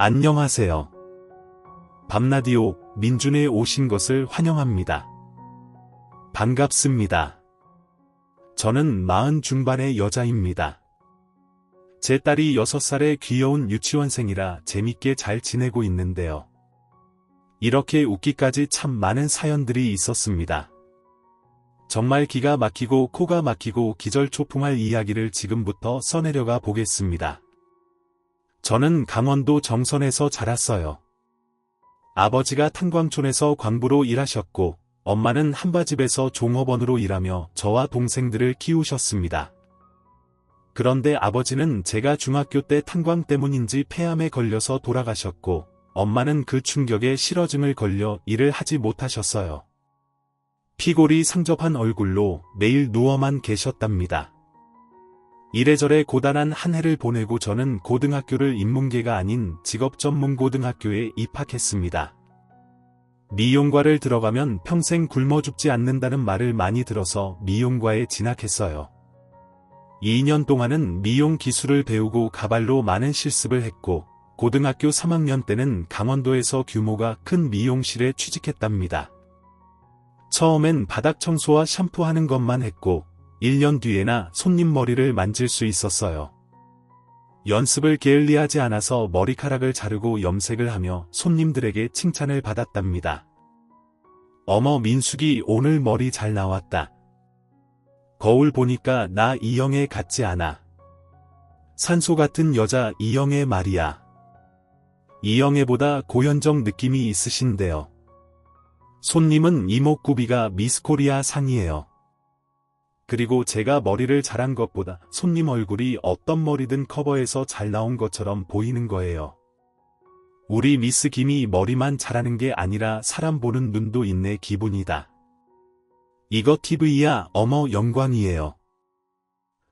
안녕하세요. 밤라디오 민준에 오신 것을 환영합니다. 반갑습니다. 저는 40 중반의 여자입니다. 제 딸이 6살의 귀여운 유치원생이라 재밌게 잘 지내고 있는데요. 이렇게 웃기까지 참 많은 사연들이 있었습니다. 정말 기가 막히고 코가 막히고 기절초풍할 이야기를 지금부터 써내려가 보겠습니다. 저는 강원도 정선에서 자랐어요. 아버지가 탄광촌에서 광부로 일하셨고 엄마는 한바집에서 종업원으로 일하며 저와 동생들을 키우셨습니다. 그런데 아버지는 제가 중학교 때 탄광 때문인지 폐암에 걸려서 돌아가셨고 엄마는 그 충격에 실어증을 걸려 일을 하지 못하셨어요. 피골이 상접한 얼굴로 매일 누워만 계셨답니다. 이래저래 고단한 한 해를 보내고 저는 고등학교를 인문계가 아닌 직업전문고등학교에 입학했습니다. 미용과를 들어가면 평생 굶어 죽지 않는다는 말을 많이 들어서 미용과에 진학했어요. 2년 동안은 미용 기술을 배우고 가발로 많은 실습을 했고 고등학교 3학년 때는 강원도에서 규모가 큰 미용실에 취직했답니다. 처음엔 바닥 청소와 샴푸하는 것만 했고 1년 뒤에나 손님 머리를 만질 수 있었어요. 연습을 게을리하지 않아서 머리카락을 자르고 염색을 하며 손님들에게 칭찬을 받았답니다. 어머 민숙이 오늘 머리 잘 나왔다. 거울 보니까 나 이영애 같지 않아. 산소 같은 여자 이영애 말이야. 이영애보다 고현정 느낌이 있으신데요. 손님은 이목구비가 미스코리아 상이에요. 그리고 제가 머리를 잘한 것보다 손님 얼굴이 어떤 머리든 커버해서 잘 나온 것처럼 보이는 거예요. 우리 미스 김이 머리만 잘하는 게 아니라 사람 보는 눈도 있네 기분이다. 이거 TV야 어머 영광이에요.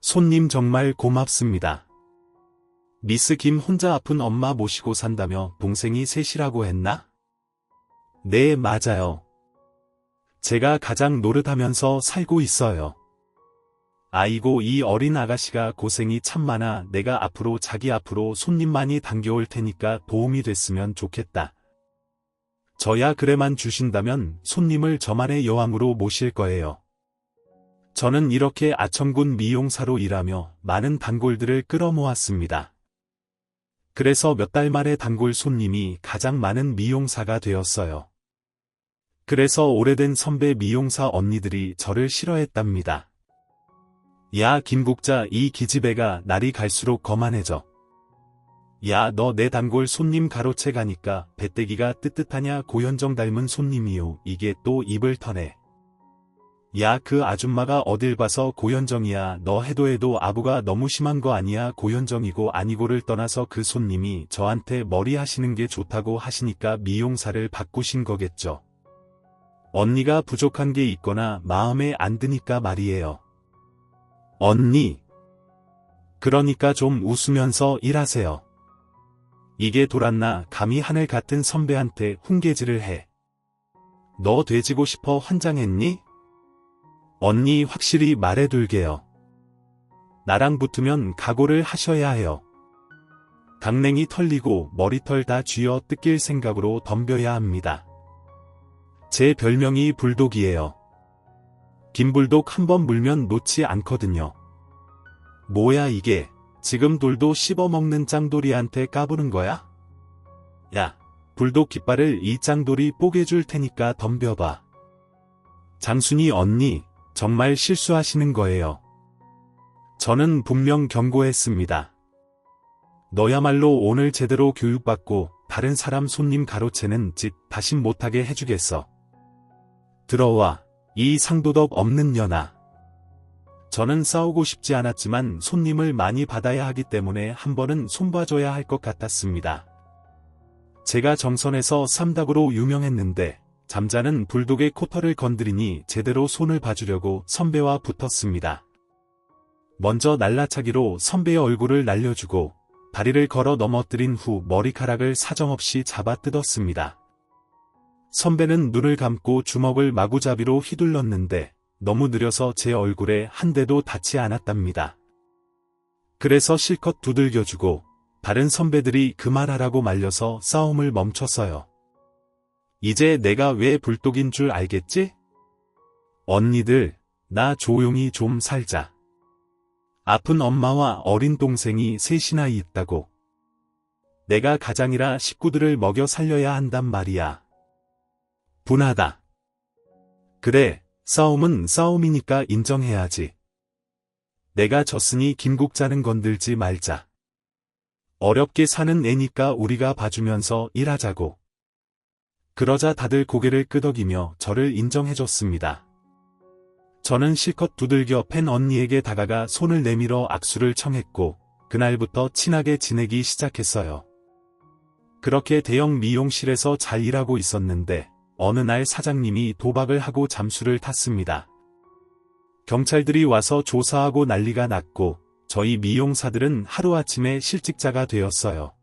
손님 정말 고맙습니다. 미스 김 혼자 아픈 엄마 모시고 산다며 동생이 셋이라고 했나? 네 맞아요. 제가 가장 노릇하면서 살고 있어요. 아이고 이 어린 아가씨가 고생이 참 많아. 내가 앞으로 자기 앞으로 손님 많이 당겨올 테니까 도움이 됐으면 좋겠다. 저야 그래만 주신다면 손님을 저만의 여왕으로 모실 거예요. 저는 이렇게 아천군 미용사로 일하며 많은 단골들을 끌어모았습니다. 그래서 몇 달 만에 단골 손님이 가장 많은 미용사가 되었어요. 그래서 오래된 선배 미용사 언니들이 저를 싫어했답니다. 야 김국자 이 기집애가 날이 갈수록 거만해져. 야 너 내 단골 손님 가로채 가니까 배때기가 뜨뜻하냐 고현정 닮은 손님이요. 이게 또 입을 터네. 야 그 아줌마가 어딜 봐서 고현정이야. 너 해도 아부가 너무 심한 거 아니야. 고현정이고 아니고를 떠나서 그 손님이 저한테 머리 하시는 게 좋다고 하시니까 미용사를 바꾸신 거겠죠. 언니가 부족한 게 있거나 마음에 안 드니까 말이에요. 언니. 그러니까 좀 웃으면서 일하세요. 이게 돌았나 감히 하늘 같은 선배한테 훈계질을 해. 너 돼지고 싶어 환장했니? 언니 확실히 말해둘게요. 나랑 붙으면 각오를 하셔야 해요. 강냉이 털리고 머리털 다 쥐어 뜯길 생각으로 덤벼야 합니다. 제 별명이 불독이에요. 김불독 한번 물면 놓지 않거든요. 뭐야 이게 지금 돌도 씹어먹는 짱돌이한테 까부는 거야? 야 불독 깃발을 이 짱돌이 뽀개줄 테니까 덤벼봐. 장순이 언니 정말 실수하시는 거예요. 저는 분명 경고했습니다. 너야말로 오늘 제대로 교육받고 다른 사람 손님 가로채는 짓 다신 못하게 해주겠어. 들어와 이 상도덕 없는 년아. 저는 싸우고 싶지 않았지만 손님을 많이 받아야 하기 때문에 한 번은 손봐줘야 할 것 같았습니다. 제가 정선에서 쌈닭으로 유명했는데 잠자는 불독의 코털을 건드리니 제대로 손을 봐주려고 선배와 붙었습니다. 먼저 날라차기로 선배의 얼굴을 날려주고 다리를 걸어 넘어뜨린 후 머리카락을 사정없이 잡아 뜯었습니다. 선배는 눈을 감고 주먹을 마구잡이로 휘둘렀는데 너무 느려서 제 얼굴에 한 대도 닿지 않았답니다. 그래서 실컷 두들겨주고 다른 선배들이 그만하라고 말려서 싸움을 멈췄어요. 이제 내가 왜 불독인 줄 알겠지? 언니들, 나 조용히 좀 살자. 아픈 엄마와 어린 동생이 셋이나 있다고. 내가 가장이라 식구들을 먹여 살려야 한단 말이야. 분하다. 그래, 싸움은 싸움이니까 인정해야지. 내가 졌으니 김국자는 건들지 말자. 어렵게 사는 애니까 우리가 봐주면서 일하자고. 그러자 다들 고개를 끄덕이며 저를 인정해줬습니다. 저는 실컷 두들겨 팬 언니에게 다가가 손을 내밀어 악수를 청했고 그날부터 친하게 지내기 시작했어요. 그렇게 대형 미용실에서 잘 일하고 있었는데 어느 날 사장님이 도박을 하고 잠수를 탔습니다. 경찰들이 와서 조사하고 난리가 났고 저희 미용사들은 하루아침에 실직자가 되었어요.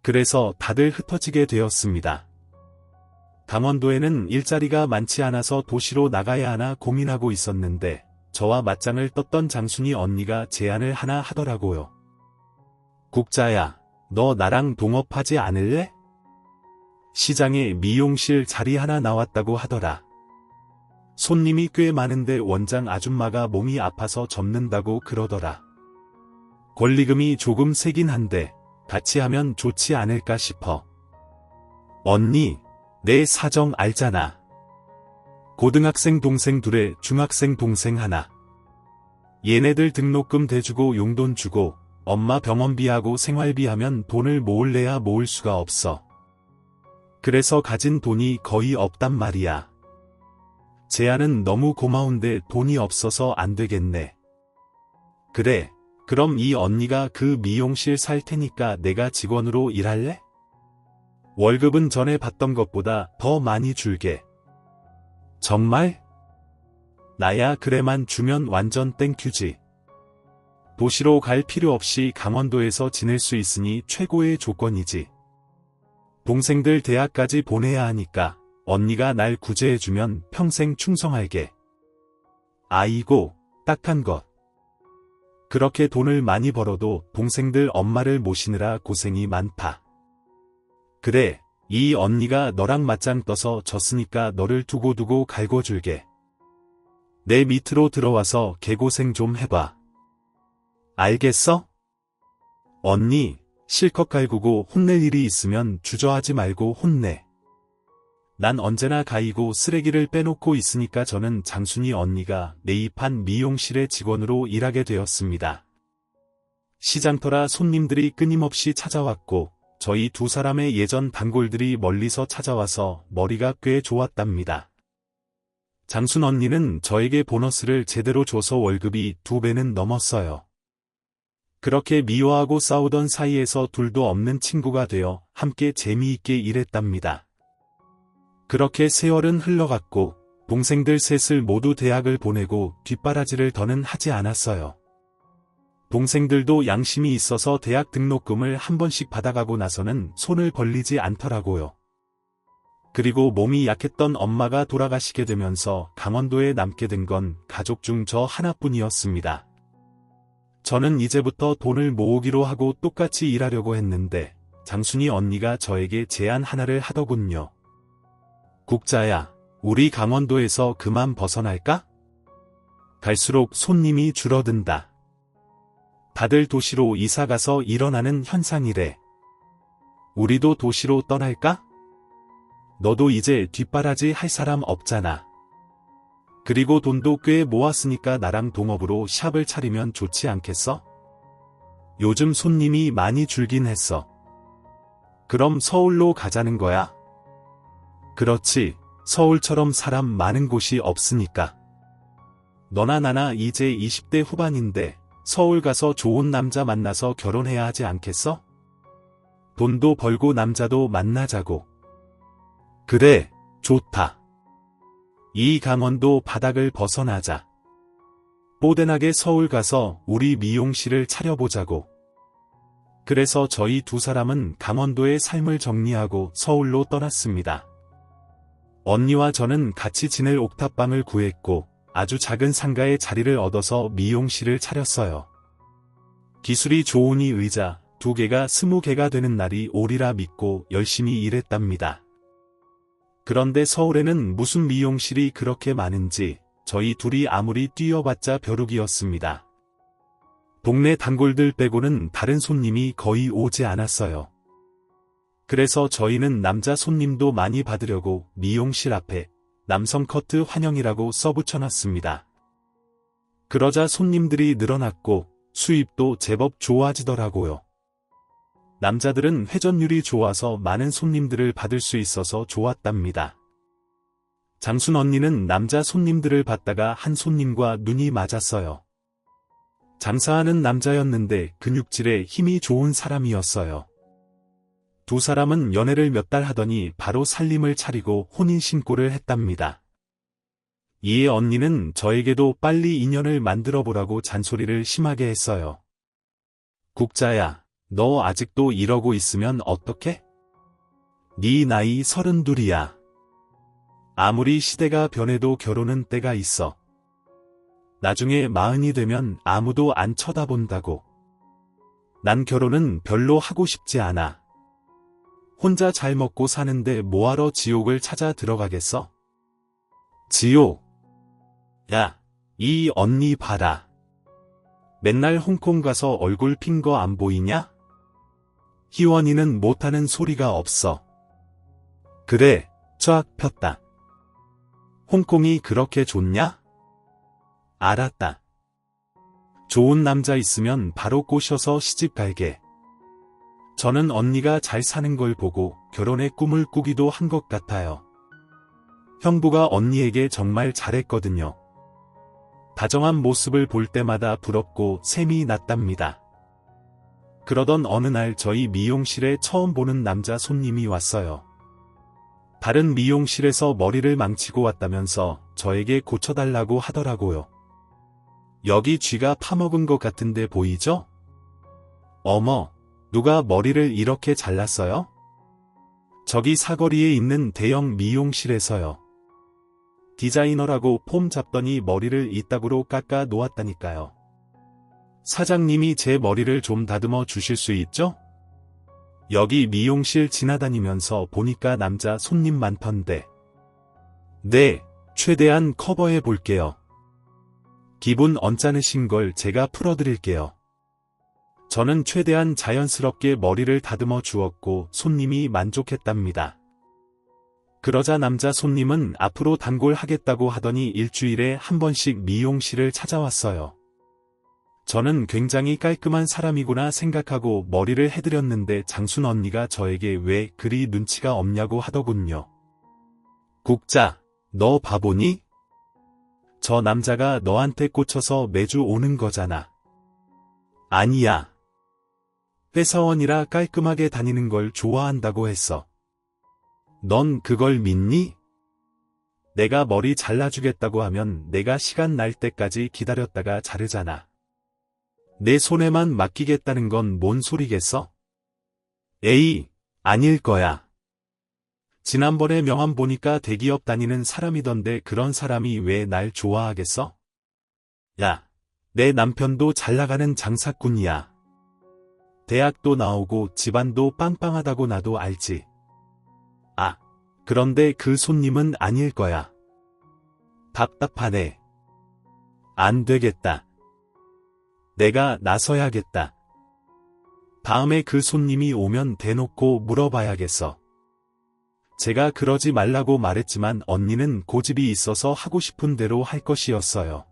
그래서 다들 흩어지게 되었습니다. 강원도에는 일자리가 많지 않아서 도시로 나가야 하나 고민하고 있었는데 저와 맞짱을 떴던 장순이 언니가 제안을 하나 하더라고요. 국자야, 너 나랑 동업하지 않을래? 시장에 미용실 자리 하나 나왔다고 하더라. 손님이 꽤 많은데 원장 아줌마가 몸이 아파서 접는다고 그러더라. 권리금이 조금 세긴 한데 같이 하면 좋지 않을까 싶어. 언니, 내 사정 알잖아. 고등학생 동생 둘에 중학생 동생 하나. 얘네들 등록금 대주고 용돈 주고 엄마 병원비하고 생활비 하면 돈을 모을래야 모을 수가 없어. 그래서 가진 돈이 거의 없단 말이야. 제안은 너무 고마운데 돈이 없어서 안 되겠네. 그래, 그럼 이 언니가 그 미용실 살 테니까 내가 직원으로 일할래? 월급은 전에 받던 것보다 더 많이 줄게. 정말? 나야 그래만 주면 완전 땡큐지. 도시로 갈 필요 없이 강원도에서 지낼 수 있으니 최고의 조건이지. 동생들 대학까지 보내야 하니까 언니가 날 구제해주면 평생 충성할게. 아이고, 딱한 것. 그렇게 돈을 많이 벌어도 동생들 엄마를 모시느라 고생이 많다. 그래, 이 언니가 너랑 맞짱 떠서 졌으니까 너를 두고두고 갈궈줄게. 내 밑으로 들어와서 개고생 좀 해봐. 알겠어? 언니, 실컷 갈구고 혼낼 일이 있으면 주저하지 말고 혼내. 난 언제나 가이고 쓰레기를 빼놓고 있으니까 저는 장순이 언니가 매입한 미용실의 직원으로 일하게 되었습니다. 시장터라 손님들이 끊임없이 찾아왔고 저희 두 사람의 예전 단골들이 멀리서 찾아와서 머리가 꽤 좋았답니다. 장순 언니는 저에게 보너스를 제대로 줘서 월급이 2배는 넘었어요. 그렇게 미워하고 싸우던 사이에서 둘도 없는 친구가 되어 함께 재미있게 일했답니다. 그렇게 세월은 흘러갔고 동생들 셋을 모두 대학을 보내고 뒷바라지를 더는 하지 않았어요. 동생들도 양심이 있어서 대학 등록금을 한 번씩 받아가고 나서는 손을 벌리지 않더라고요. 그리고 몸이 약했던 엄마가 돌아가시게 되면서 강원도에 남게 된 건 가족 중 저 하나뿐이었습니다. 저는 이제부터 돈을 모으기로 하고 똑같이 일하려고 했는데 장순이 언니가 저에게 제안 하나를 하더군요. 국자야, 우리 강원도에서 그만 벗어날까? 갈수록 손님이 줄어든다. 다들 도시로 이사가서 일어나는 현상이래. 우리도 도시로 떠날까? 너도 이제 뒷바라지 할 사람 없잖아. 그리고 돈도 꽤 모았으니까 나랑 동업으로 샵을 차리면 좋지 않겠어? 요즘 손님이 많이 줄긴 했어. 그럼 서울로 가자는 거야? 그렇지, 서울처럼 사람 많은 곳이 없으니까. 너나 나나 이제 20대 후반인데 서울 가서 좋은 남자 만나서 결혼해야 하지 않겠어? 돈도 벌고 남자도 만나자고. 그래, 좋다. 이 강원도 바닥을 벗어나자. 뽀대나게 서울 가서 우리 미용실을 차려보자고. 그래서 저희 두 사람은 강원도의 삶을 정리하고 서울로 떠났습니다. 언니와 저는 같이 지낼 옥탑방을 구했고 아주 작은 상가에 자리를 얻어서 미용실을 차렸어요. 기술이 좋으니 의자, 2개가 20개가 되는 날이 오리라 믿고 열심히 일했답니다. 그런데 서울에는 무슨 미용실이 그렇게 많은지 저희 둘이 아무리 뛰어봤자 벼룩이었습니다. 동네 단골들 빼고는 다른 손님이 거의 오지 않았어요. 그래서 저희는 남자 손님도 많이 받으려고 미용실 앞에 남성 커트 환영이라고 써붙여놨습니다. 그러자 손님들이 늘어났고 수입도 제법 좋아지더라고요. 남자들은 회전율이 좋아서 많은 손님들을 받을 수 있어서 좋았답니다. 장순 언니는 남자 손님들을 받다가 한 손님과 눈이 맞았어요. 장사하는 남자였는데 근육질에 힘이 좋은 사람이었어요. 2사람은 연애를 몇 달 하더니 바로 살림을 차리고 혼인신고를 했답니다. 이에 언니는 저에게도 빨리 인연을 만들어 보라고 잔소리를 심하게 했어요. 국자야, 너 아직도 이러고 있으면 어떡해? 네 나이 32이야. 아무리 시대가 변해도 결혼은 때가 있어. 나중에 40이 되면 아무도 안 쳐다본다고. 난 결혼은 별로 하고 싶지 않아. 혼자 잘 먹고 사는데 뭐하러 지옥을 찾아 들어가겠어? 지옥? 야, 이 언니 봐라. 맨날 홍콩 가서 얼굴 핀 거 안 보이냐? 희원이는 못하는 소리가 없어. 그래, 쫙 폈다. 홍콩이 그렇게 좋냐? 알았다. 좋은 남자 있으면 바로 꼬셔서 시집 갈게. 저는 언니가 잘 사는 걸 보고 결혼의 꿈을 꾸기도 한 것 같아요. 형부가 언니에게 정말 잘했거든요. 다정한 모습을 볼 때마다 부럽고 샘이 났답니다. 그러던 어느 날 저희 미용실에 처음 보는 남자 손님이 왔어요. 다른 미용실에서 머리를 망치고 왔다면서 저에게 고쳐달라고 하더라고요. 여기 쥐가 파먹은 것 같은데 보이죠? 어머, 누가 머리를 이렇게 잘랐어요? 저기 사거리에 있는 대형 미용실에서요. 디자이너라고 폼 잡더니 머리를 이따구로 깎아 놓았다니까요. 사장님이 제 머리를 좀 다듬어 주실 수 있죠? 여기 미용실 지나다니면서 보니까 남자 손님 많던데. 네, 최대한 커버해 볼게요. 기분 언짢으신 걸 제가 풀어드릴게요. 저는 최대한 자연스럽게 머리를 다듬어 주었고 손님이 만족했답니다. 그러자 남자 손님은 앞으로 단골하겠다고 하더니 일주일에 한 번씩 미용실을 찾아왔어요. 저는 굉장히 깔끔한 사람이구나 생각하고 머리를 해드렸는데 장순 언니가 저에게 왜 그리 눈치가 없냐고 하더군요. 국자, 너 바보니? 저 남자가 너한테 꽂혀서 매주 오는 거잖아. 아니야. 회사원이라 깔끔하게 다니는 걸 좋아한다고 했어. 넌 그걸 믿니? 내가 머리 잘라주겠다고 하면 내가 시간 날 때까지 기다렸다가 자르잖아. 내 손에만 맡기겠다는 건 뭔 소리겠어? 에이, 아닐 거야. 지난번에 명함 보니까 대기업 다니는 사람이던데 그런 사람이 왜 날 좋아하겠어? 야, 내 남편도 잘 나가는 장사꾼이야. 대학도 나오고 집안도 빵빵하다고 나도 알지. 아, 그런데 그 손님은 아닐 거야. 답답하네. 안 되겠다. 내가 나서야겠다. 다음에 그 손님이 오면 대놓고 물어봐야겠어. 제가 그러지 말라고 말했지만 언니는 고집이 있어서 하고 싶은 대로 할 것이었어요.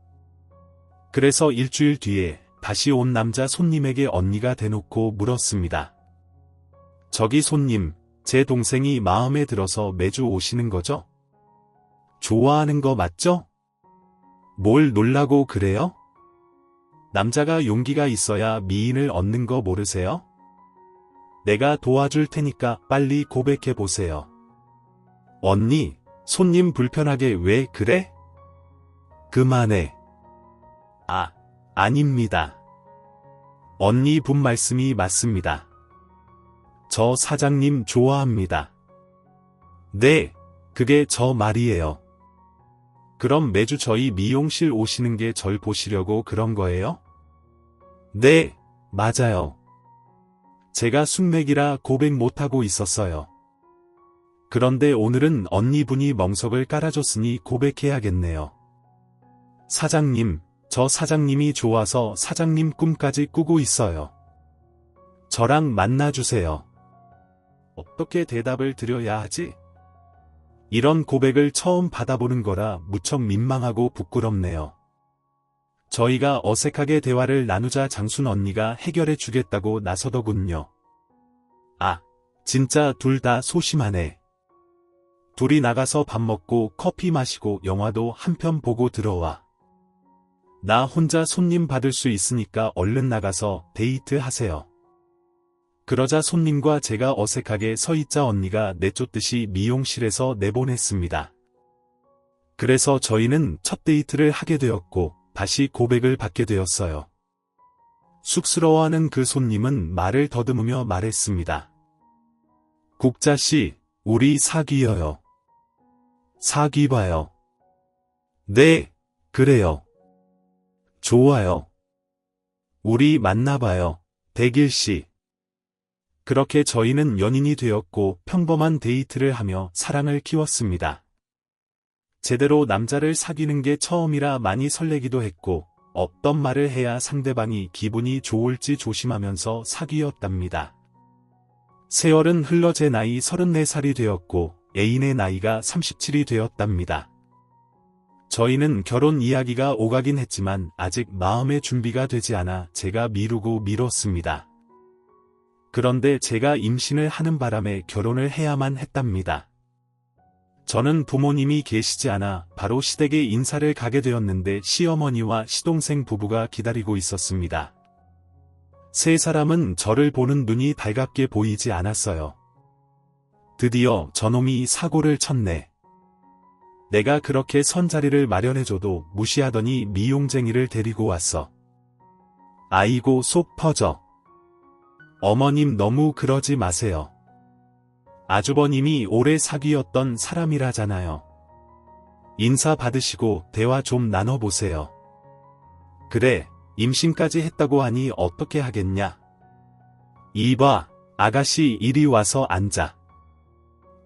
그래서 일주일 뒤에 다시 온 남자 손님에게 언니가 대놓고 물었습니다. 저기 손님, 제 동생이 마음에 들어서 매주 오시는 거죠? 좋아하는 거 맞죠? 뭘 놀라고 그래요? 남자가 용기가 있어야 미인을 얻는 거 모르세요? 내가 도와줄 테니까 빨리 고백해 보세요. 언니, 손님 불편하게 왜 그래? 그만해. 아, 아닙니다. 언니 분 말씀이 맞습니다. 저 사장님 좋아합니다. 네, 그게 저 말이에요. 그럼 매주 저희 미용실 오시는 게 절 보시려고 그런 거예요? 네, 맞아요. 제가 숙맥이라 고백 못하고 있었어요. 그런데 오늘은 언니분이 멍석을 깔아줬으니 고백해야겠네요. 사장님, 저 사장님이 좋아서 사장님 꿈까지 꾸고 있어요. 저랑 만나주세요. 어떻게 대답을 드려야 하지? 이런 고백을 처음 받아보는 거라 무척 민망하고 부끄럽네요. 저희가 어색하게 대화를 나누자 장순 언니가 해결해 주겠다고 나서더군요. 아, 진짜 둘 다 소심하네. 둘이 나가서 밥 먹고 커피 마시고 영화도 한 편 보고 들어와. 나 혼자 손님 받을 수 있으니까 얼른 나가서 데이트 하세요. 그러자 손님과 제가 어색하게 서 있자 언니가 내쫓듯이 미용실에서 내보냈습니다. 그래서 저희는 첫 데이트를 하게 되었고 다시 고백을 받게 되었어요. 쑥스러워하는 그 손님은 말을 더듬으며 말했습니다. 국자씨, 우리 사귀어요. 사귀봐요. 네, 그래요. 좋아요. 우리 만나봐요, 대길씨. 그렇게 저희는 연인이 되었고 평범한 데이트를 하며 사랑을 키웠습니다. 제대로 남자를 사귀는 게 처음이라 많이 설레기도 했고 어떤 말을 해야 상대방이 기분이 좋을지 조심하면서 사귀었답니다. 세월은 흘러 제 나이 34살이 되었고 애인의 나이가 37이 되었답니다. 저희는 결혼 이야기가 오가긴 했지만 아직 마음의 준비가 되지 않아 제가 미루고 미뤘습니다. 그런데 제가 임신을 하는 바람에 결혼을 해야만 했답니다. 저는 부모님이 계시지 않아 바로 시댁에 인사를 가게 되었는데 시어머니와 시동생 부부가 기다리고 있었습니다. 세 사람은 저를 보는 눈이 달갑게 보이지 않았어요. 드디어 저놈이 사고를 쳤네. 내가 그렇게 선 자리를 마련해줘도 무시하더니 미용쟁이를 데리고 왔어. 아이고 속 퍼져. 어머님 너무 그러지 마세요. 아주버님이 오래 사귀었던 사람이라잖아요. 인사 받으시고 대화 좀 나눠보세요. 그래, 임신까지 했다고 하니 어떻게 하겠냐? 이봐, 아가씨 이리 와서 앉아.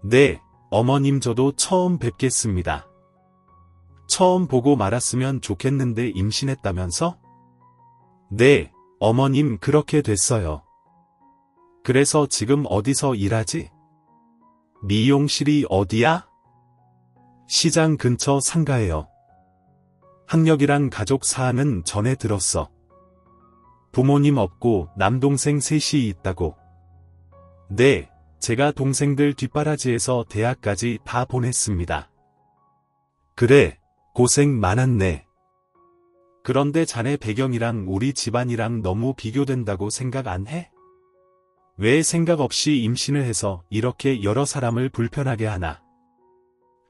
네, 어머님 저도 처음 뵙겠습니다. 처음 보고 말았으면 좋겠는데 임신했다면서? 네, 어머님 그렇게 됐어요. 그래서 지금 어디서 일하지? 미용실이 어디야? 시장 근처 상가예요. 학력이랑 가족 사안은 전에 들었어. 부모님 없고 남동생 셋이 있다고. 네, 제가 동생들 뒷바라지에서 대학까지 다 보냈습니다. 그래, 고생 많았네. 그런데 자네 배경이랑 우리 집안이랑 너무 비교된다고 생각 안 해? 왜 생각 없이 임신을 해서 이렇게 여러 사람을 불편하게 하나?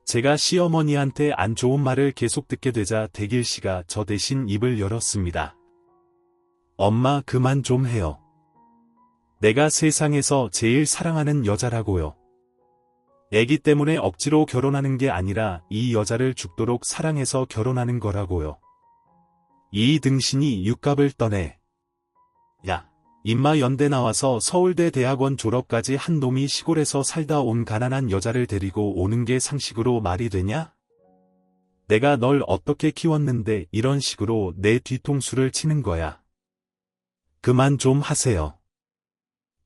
제가 시어머니한테 안 좋은 말을 계속 듣게 되자 대길 씨가 저 대신 입을 열었습니다. 엄마 그만 좀 해요. 내가 세상에서 제일 사랑하는 여자라고요. 애기 때문에 억지로 결혼하는 게 아니라 이 여자를 죽도록 사랑해서 결혼하는 거라고요. 이 등신이 육갑을 떠내. 야. 인마 연대 나와서 서울대 대학원 졸업까지 한 놈이 시골에서 살다 온 가난한 여자를 데리고 오는 게 상식으로 말이 되냐? 내가 널 어떻게 키웠는데 이런 식으로 내 뒤통수를 치는 거야. 그만 좀 하세요.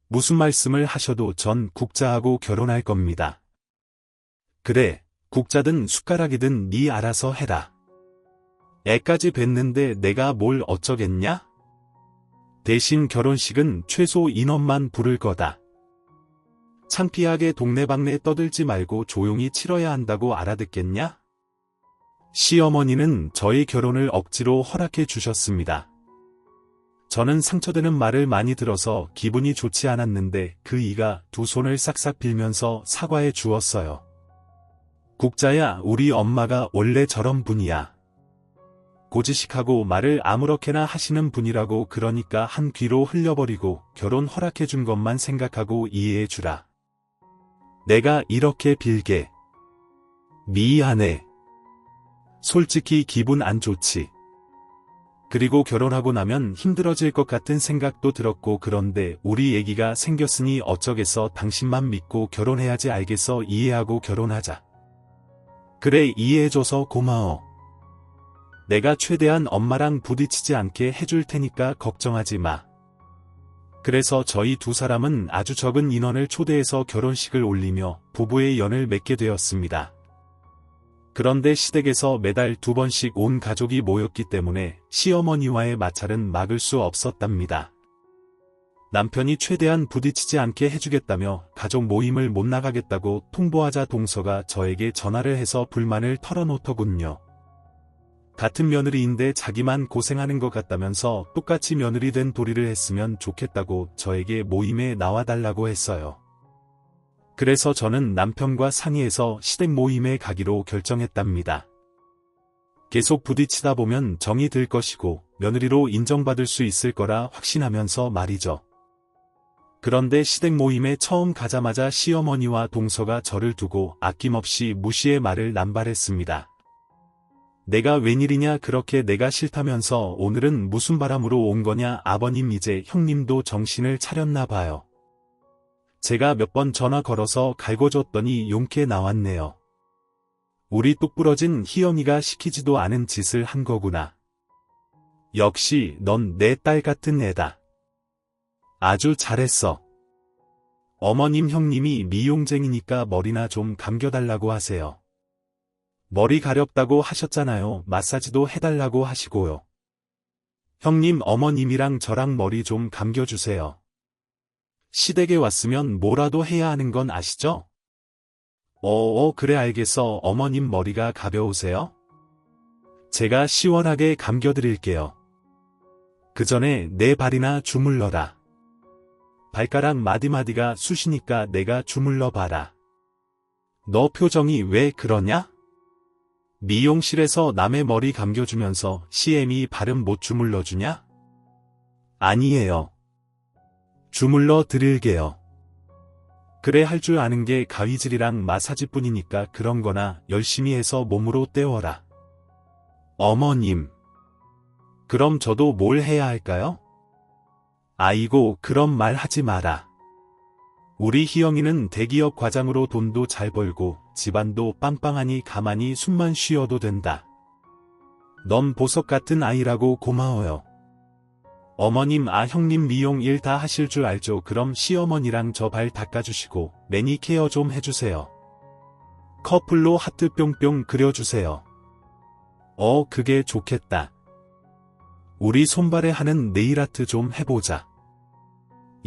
무슨 말씀을 하셔도 전 국자하고 결혼할 겁니다. 그래, 국자든 숟가락이든 네 알아서 해라. 애까지 뵀는데 내가 뭘 어쩌겠냐? 대신 결혼식은 최소 인원만 부를 거다. 창피하게 동네방네 떠들지 말고 조용히 치러야 한다고 알아듣겠냐? 시어머니는 저희 결혼을 억지로 허락해 주셨습니다. 저는 상처되는 말을 많이 들어서 기분이 좋지 않았는데 그 이가 두 손을 싹싹 빌면서 사과해 주었어요. 국자야, 우리 엄마가 원래 저런 분이야. 고지식하고 말을 아무렇게나 하시는 분이라고. 그러니까 한 귀로 흘려버리고 결혼 허락해준 것만 생각하고 이해해주라. 내가 이렇게 빌게. 미안해. 솔직히 기분 안 좋지. 그리고 결혼하고 나면 힘들어질 것 같은 생각도 들었고 그런데 우리 애기가 생겼으니 어쩌겠어 당신만 믿고 결혼해야지 알겠어 이해하고 결혼하자. 그래 이해해줘서 고마워. 내가 최대한 엄마랑 부딪히지 않게 해줄 테니까 걱정하지 마. 그래서 저희 두 사람은 아주 적은 인원을 초대해서 결혼식을 올리며 부부의 연을 맺게 되었습니다. 그런데 시댁에서 매달 2번씩 온 가족이 모였기 때문에 시어머니와의 마찰은 막을 수 없었답니다. 남편이 최대한 부딪히지 않게 해주겠다며 가족 모임을 못 나가겠다고 통보하자 동서가 저에게 전화를 해서 불만을 털어놓더군요. 같은 며느리인데 자기만 고생하는 것 같다면서 똑같이 며느리 된 도리를 했으면 좋겠다고 저에게 모임에 나와달라고 했어요. 그래서 저는 남편과 상의해서 시댁 모임에 가기로 결정했답니다. 계속 부딪히다 보면 정이 들 것이고 며느리로 인정받을 수 있을 거라 확신하면서 말이죠. 그런데 시댁 모임에 처음 가자마자 시어머니와 동서가 저를 두고 아낌없이 무시의 말을 남발했습니다. 내가 웬일이냐 그렇게 내가 싫다면서 오늘은 무슨 바람으로 온 거냐 아버님 이제 형님도 정신을 차렸나 봐요. 제가 몇 번 전화 걸어서 갈궈줬더니 용케 나왔네요. 우리 똑부러진 희영이가 시키지도 않은 짓을 한 거구나. 역시 넌 내 딸 같은 애다. 아주 잘했어. 어머님 형님이 미용쟁이니까 머리나 좀 감겨달라고 하세요. 머리 가렵다고 하셨잖아요. 마사지도 해달라고 하시고요. 형님 어머님이랑 저랑 머리 좀 감겨주세요. 시댁에 왔으면 뭐라도 해야 하는 건 아시죠? 그래 알겠어. 어머님 머리가 가벼우세요? 제가 시원하게 감겨드릴게요. 그 전에 내 발이나 주물러라. 발가락 마디마디가 쑤시니까 내가 주물러 봐라. 너 표정이 왜 그러냐? 미용실에서 남의 머리 감겨주면서 CM이 발은 못 주물러주냐? 아니에요. 주물러 드릴게요. 그래 할 줄 아는 게 가위질이랑 마사지뿐이니까 그런 거나 열심히 해서 몸으로 때워라. 어머님. 그럼 저도 뭘 해야 할까요? 아이고 그런 말 하지 마라. 우리 희영이는 대기업 과장으로 돈도 잘 벌고 집안도 빵빵하니 가만히 숨만 쉬어도 된다. 넌 보석 같은 아이라고 고마워요. 어머님 형님 미용 일 다 하실 줄 알죠? 그럼 시어머니랑 저 발 닦아주시고 매니케어 좀 해주세요. 커플로 하트 뿅뿅 그려주세요. 그게 좋겠다. 우리 손발에 하는 네일아트 좀 해보자.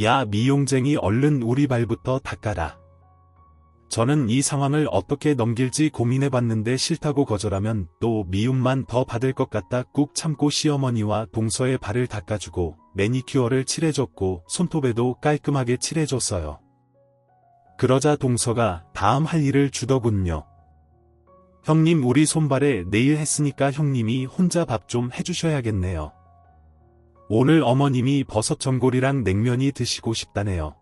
야 미용쟁이 얼른 우리 발부터 닦아라. 저는 이 상황을 어떻게 넘길지 고민해봤는데 싫다고 거절하면 또 미움만 더 받을 것 같다 꾹 참고 시어머니와 동서의 발을 닦아주고 매니큐어를 칠해줬고 손톱에도 깔끔하게 칠해줬어요. 그러자 동서가 다음 할 일을 주더군요. 형님 우리 손발에 네일 했으니까 형님이 혼자 밥 좀 해주셔야겠네요. 오늘 어머님이 버섯 전골이랑 냉면이 드시고 싶다네요.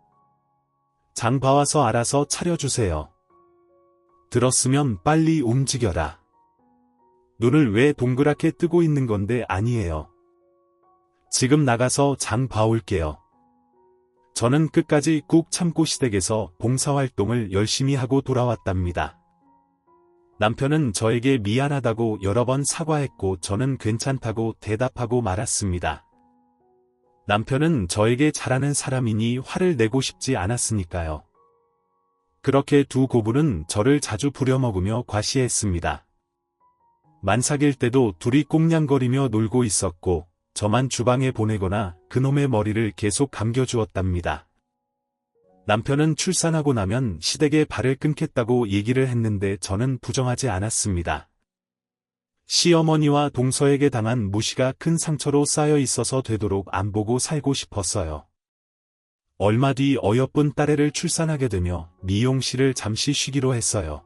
장 봐와서 알아서 차려주세요. 들었으면 빨리 움직여라. 눈을 왜 동그랗게 뜨고 있는 건데 아니에요. 지금 나가서 장 봐올게요. 저는 끝까지 꾹 참고 시댁에서 봉사활동을 열심히 하고 돌아왔답니다. 남편은 저에게 미안하다고 여러 번 사과했고 저는 괜찮다고 대답하고 말았습니다. 남편은 저에게 잘하는 사람이니 화를 내고 싶지 않았으니까요. 그렇게 두 고부는 저를 자주 부려먹으며 과시했습니다. 만삭일 때도 둘이 꽁냥거리며 놀고 있었고 저만 주방에 보내거나 그놈의 머리를 계속 감겨주었답니다. 남편은 출산하고 나면 시댁에 발을 끊겠다고 얘기를 했는데 저는 부정하지 않았습니다. 시어머니와 동서에게 당한 무시가 큰 상처로 쌓여 있어서 되도록 안 보고 살고 싶었어요. 얼마 뒤 어여쁜 딸애를 출산하게 되며 미용실을 잠시 쉬기로 했어요.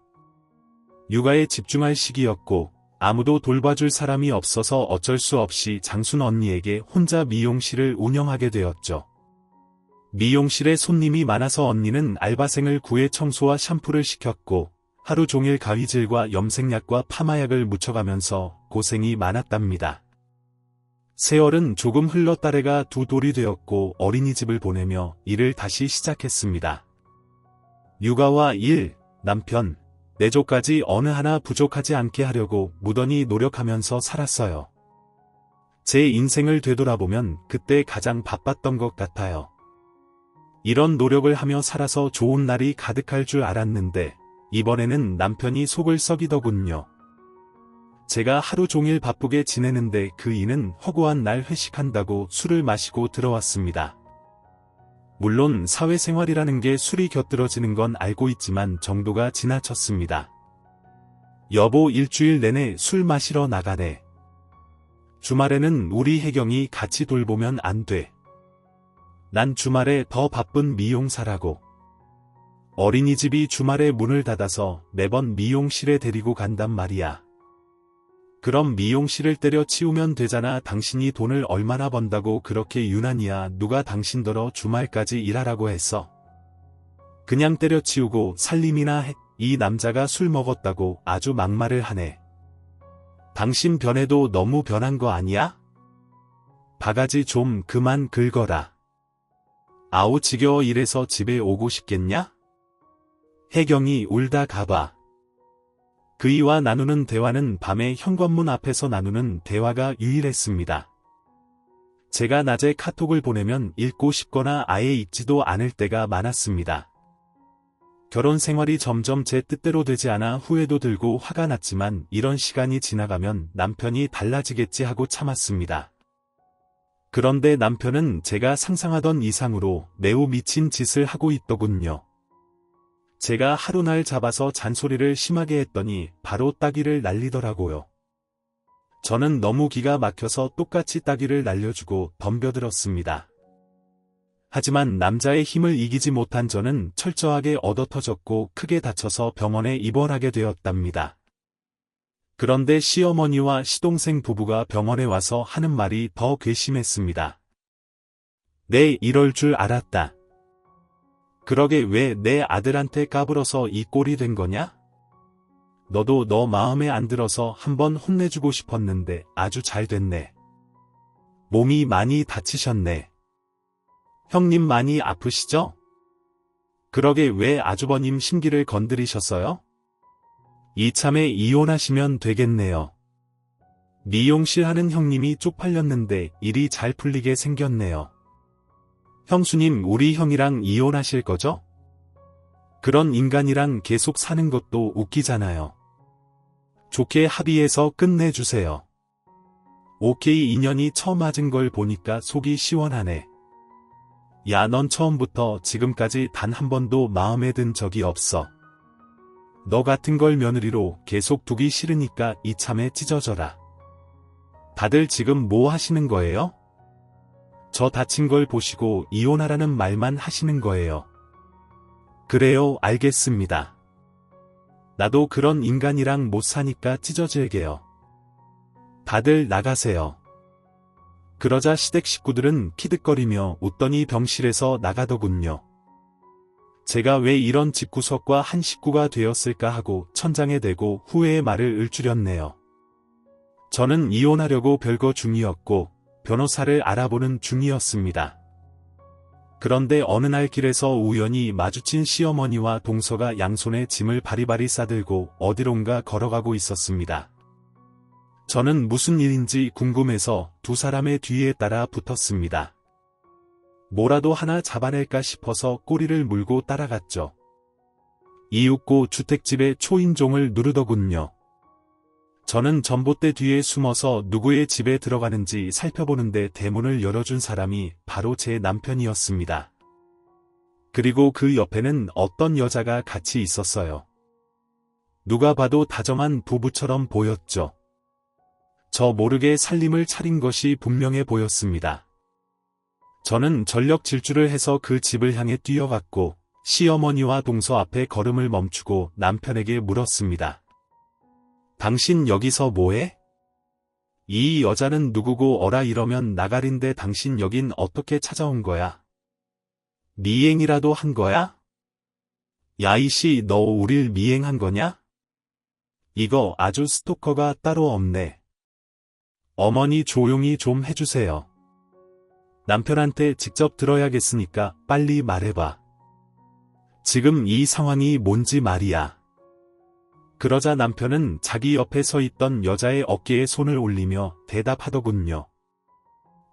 육아에 집중할 시기였고 아무도 돌봐줄 사람이 없어서 어쩔 수 없이 장순 언니에게 혼자 미용실을 운영하게 되었죠. 미용실에 손님이 많아서 언니는 알바생을 구해 청소와 샴푸를 시켰고 하루 종일 가위질과 염색약과 파마약을 묻혀가면서 고생이 많았답니다. 세월은 조금 흘러 딸애가 두 돌이 되었고 어린이집을 보내며 일을 다시 시작했습니다. 육아와 일, 남편, 내조까지 어느 하나 부족하지 않게 하려고 무던히 노력하면서 살았어요. 제 인생을 되돌아보면 그때 가장 바빴던 것 같아요. 이런 노력을 하며 살아서 좋은 날이 가득할 줄 알았는데 이번에는 남편이 속을 썩이더군요. 제가 하루 종일 바쁘게 지내는데 그 이는 허구한 날 회식한다고 술을 마시고 들어왔습니다. 물론 사회생활이라는 게 술이 곁들어지는 건 알고 있지만 정도가 지나쳤습니다. 여보 일주일 내내 술 마시러 나가래. 주말에는 우리 혜경이 같이 돌보면 안 돼. 난 주말에 더 바쁜 미용사라고. 어린이집이 주말에 문을 닫아서 매번 미용실에 데리고 간단 말이야. 그럼 미용실을 때려치우면 되잖아. 당신이 돈을 얼마나 번다고 그렇게 유난이야. 누가 당신더러 주말까지 일하라고 했어. 그냥 때려치우고 살림이나 해. 이 남자가 술 먹었다고 아주 막말을 하네. 당신 변해도 너무 변한 거 아니야? 바가지 좀 그만 긁어라. 아우 지겨워. 이래서 집에 오고 싶겠냐? 혜경이 울다 가봐. 그이와 나누는 대화는 밤에 현관문 앞에서 나누는 대화가 유일했습니다. 제가 낮에 카톡을 보내면 읽고 싶거나 아예 읽지도 않을 때가 많았습니다. 결혼 생활이 점점 제 뜻대로 되지 않아 후회도 들고 화가 났지만 이런 시간이 지나가면 남편이 달라지겠지 하고 참았습니다. 그런데 남편은 제가 상상하던 이상으로 매우 미친 짓을 하고 있더군요. 제가 하루날 잡아서 잔소리를 심하게 했더니 바로 따귀를 날리더라고요. 저는 너무 기가 막혀서 똑같이 따귀를 날려주고 덤벼들었습니다. 하지만 남자의 힘을 이기지 못한 저는 철저하게 얻어터졌고 크게 다쳐서 병원에 입원하게 되었답니다. 그런데 시어머니와 시동생 부부가 병원에 와서 하는 말이 더 괘씸했습니다. 네, 이럴 줄 알았다. 그러게 왜 내 아들한테 까불어서 이 꼴이 된 거냐? 너도 너 마음에 안 들어서 한번 혼내주고 싶었는데 아주 잘 됐네. 몸이 많이 다치셨네. 형님 많이 아프시죠? 그러게 왜 아주버님 심기를 건드리셨어요? 이참에 이혼하시면 되겠네요. 미용실 하는 형님이 쪽팔렸는데 일이 잘 풀리게 생겼네요. 형수님 우리 형이랑 이혼하실 거죠? 그런 인간이랑 계속 사는 것도 웃기잖아요. 좋게 합의해서 끝내주세요. 오케이. 인연이 처음 맞은 걸 보니까 속이 시원하네. 야, 넌 처음부터 지금까지 단 한 번도 마음에 든 적이 없어. 너 같은 걸 며느리로 계속 두기 싫으니까 이참에 찢어져라. 다들 지금 뭐 하시는 거예요? 저 다친 걸 보시고 이혼하라는 말만 하시는 거예요. 그래요, 알겠습니다. 나도 그런 인간이랑 못 사니까 찢어질게요. 다들 나가세요. 그러자 시댁 식구들은 키득거리며 웃더니 병실에서 나가더군요. 제가 왜 이런 집구석과 한 식구가 되었을까 하고 천장에 대고 후회의 말을 읊조렸네요. 저는 이혼하려고 별거 중이었고 변호사를 알아보는 중이었습니다. 그런데 어느 날 길에서 우연히 마주친 시어머니와 동서가 양손에 짐을 바리바리 싸들고 어디론가 걸어가고 있었습니다. 저는 무슨 일인지 궁금해서 두 사람의 뒤에 따라 붙었습니다. 뭐라도 하나 잡아낼까 싶어서 꼬리를 물고 따라갔죠. 이윽고 주택집의 초인종을 누르더군요. 저는 전봇대 뒤에 숨어서 누구의 집에 들어가는지 살펴보는데 대문을 열어준 사람이 바로 제 남편이었습니다. 그리고 그 옆에는 어떤 여자가 같이 있었어요. 누가 봐도 다정한 부부처럼 보였죠. 저 모르게 살림을 차린 것이 분명해 보였습니다. 저는 전력 질주를 해서 그 집을 향해 뛰어갔고 시어머니와 동서 앞에 걸음을 멈추고 남편에게 물었습니다. 당신 여기서 뭐해? 이 여자는 누구고 어라 이러면 나가린데 당신 여긴 어떻게 찾아온 거야? 미행이라도 한 거야? 야 이씨 너 우릴 미행한 거냐? 이거 아주 스토커가 따로 없네. 어머니 조용히 좀 해주세요. 남편한테 직접 들어야겠으니까 빨리 말해봐. 지금 이 상황이 뭔지 말이야. 그러자 남편은 자기 옆에 서 있던 여자의 어깨에 손을 올리며 대답하더군요.